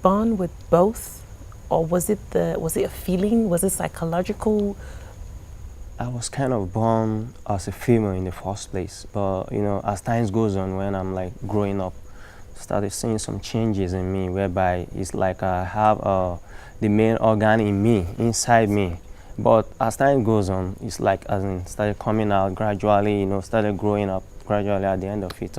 born with both, or was it a feeling? Was it psychological? I was kind of born as a female in the first place, but you know, as time goes on, when I'm like growing up, started seeing some changes in me, whereby it's like I have the male organ in me, inside me. But as time goes on, it's like as in started coming out gradually, you know, started growing up gradually at the end of it.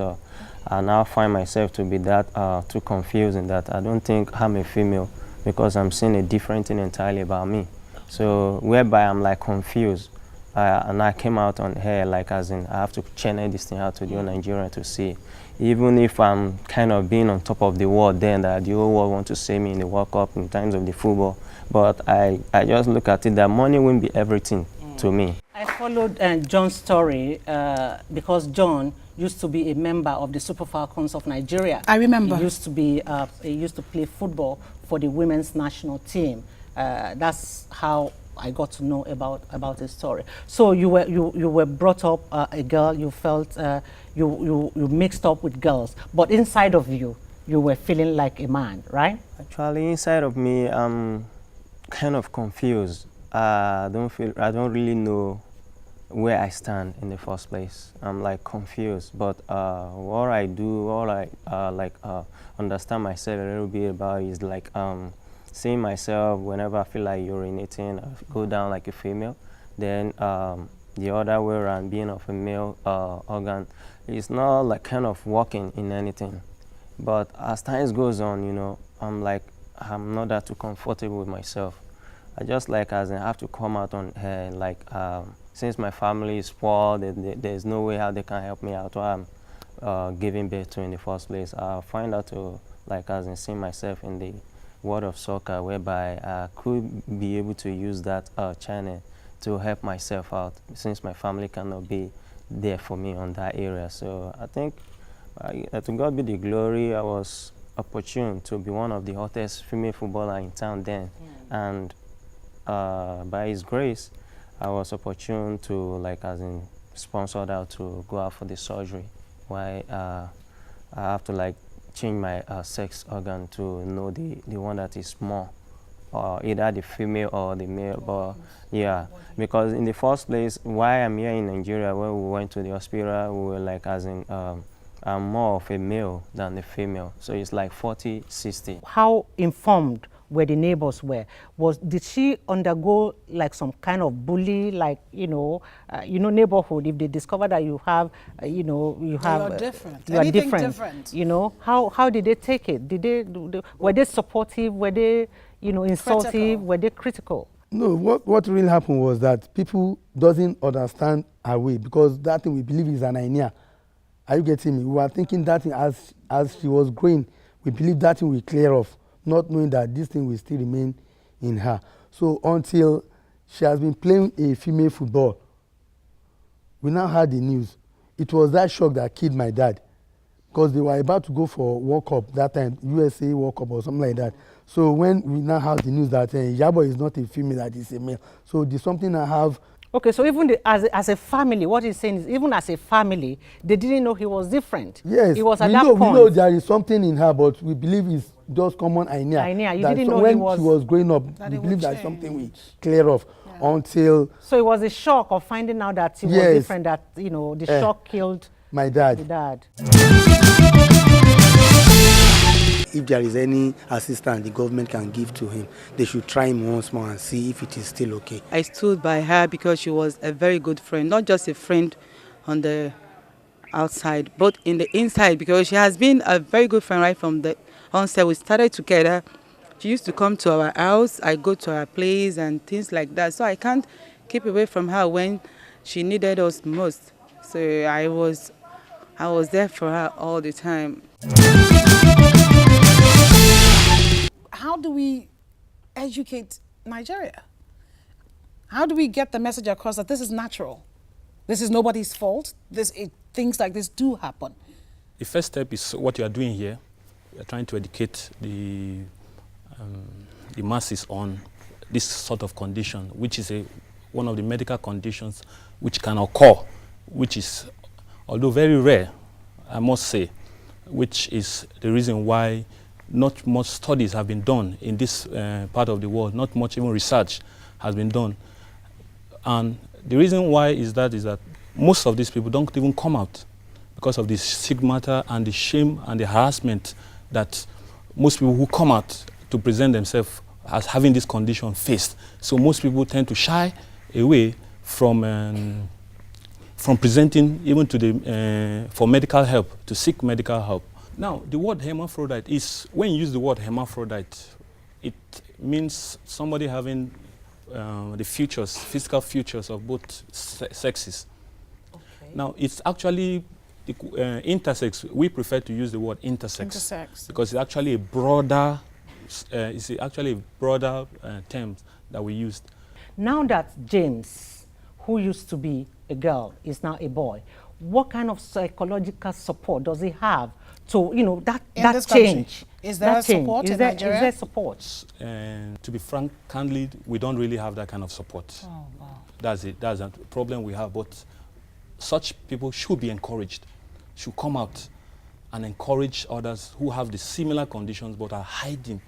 I now find myself to be that too confusing that I don't think I'm a female because I'm seeing a different thing entirely about me. So whereby I'm like confused. And I came out on here like as in I have to channel this thing out to the whole Nigeria to see. Even if I'm kind of being on top of the world then that the whole world want to see me in the World Cup in terms of the football. But I just look at it that money won't be everything to me. I followed John's story because John used to be a member of the Super Falcons of Nigeria. I remember. He used to play football for the women's national team. That's how I got to know about his story. So you were brought up a girl. You felt you mixed up with girls, but inside of you were feeling like a man, right? Actually, inside of me, I'm kind of confused. I don't really know where I stand in the first place. I'm like confused, but what I do, all I understand myself a little bit about is like seeing myself whenever I feel like urinating, I go down like a female. Then the other way around, being of a male organ, it's not like kind of working in anything. But as time goes on, you know, I'm not that too comfortable with myself. I just like as I have to come out on here, like since my family is poor, there's no way how they can help me out while I'm giving birth to in the first place. I find out to like as in see myself in the world of soccer, whereby I could be able to use that channel to help myself out, since my family cannot be there for me on that area. So I think to God be the glory, I was opportune to be one of the hottest female footballer in town then. And by His grace, I was opportune to like as in sponsored out to go out for the surgery. Why I have to like change my sex organ to know the one that is more, either the female or the male. But yeah, because in the first place, why I'm here in Nigeria, when we went to the hospital, we were like as in I'm more of a male than a female. So it's like 40-60. How informed were the neighbors were? Did she undergo like some kind of bully, like, neighborhood, if they discover that you have, you are different. You are Anything different. You know, how did they take it? Were they supportive? Were they, insultive? Critical. Were they critical? No, what really happened was that people doesn't understand our way, because that thing we believe is an idea. Are you getting me? We were thinking that thing as she was growing, we believe that thing will clear off, not knowing that this thing will still remain in her. So until she has been playing a female football, we now heard the news. It was that shock that killed my dad, because they were about to go for World Cup that time, USA World Cup or something like that. So when we now have the news that Yabo is not a female, that is a male. So there's something I have. Okay, so even as a family, what he's saying is, even as a family, they didn't know he was different. Yes, he was at we that know, point. we know there is something in her, but we believe it's just common idea. You that didn't know when he was, she was growing up, we believe that something will clear off until. So it was a shock of finding out that he was different. That the shock killed my dad. The dad. If there is any assistance the government can give to him, they should try him once more and see if it is still okay. I stood by her because she was a very good friend, not just a friend on the outside, but in the inside, because she has been a very good friend right from the onset. We started together. She used to come to our house. I go to her place and things like that. So I can't keep away from her when she needed us most. So I was there for her all the time. How do we educate Nigeria? How do we get the message across that this is natural? This is nobody's fault. Things like this do happen. The first step is what you are doing here. You are trying to educate the masses on this sort of condition, which is one of the medical conditions which can occur, which is, although very rare, I must say, which is the reason why not much studies have been done in this part of the world. Not much even research has been done. And the reason why is that most of these people don't even come out because of the stigmata and the shame and the harassment that most people who come out to present themselves as having this condition faced. So most people tend to shy away from presenting even to the for medical help, to seek medical help. Now, the word hermaphrodite is, when you use the word hermaphrodite, it means somebody having the features, physical features of both sexes. Okay. Now, it's actually intersex. We prefer to use the word intersex. Because it's actually a broader, term that we used. Now that James, who used to be a girl, is now a boy, what kind of psychological support does he have to, that change? Is there support in Nigeria? Is there support? And to be frank, candidly, we don't really have that kind of support. Oh, wow. That's it. That's a problem we have. But such people should be encouraged, should come out and encourage others who have the similar conditions but are hiding,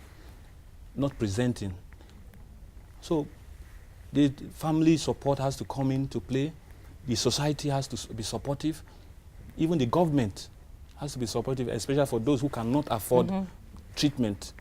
not presenting. So the family support has to come into play. The society has to be supportive. Even the government has to be supportive, especially for those who cannot afford treatment.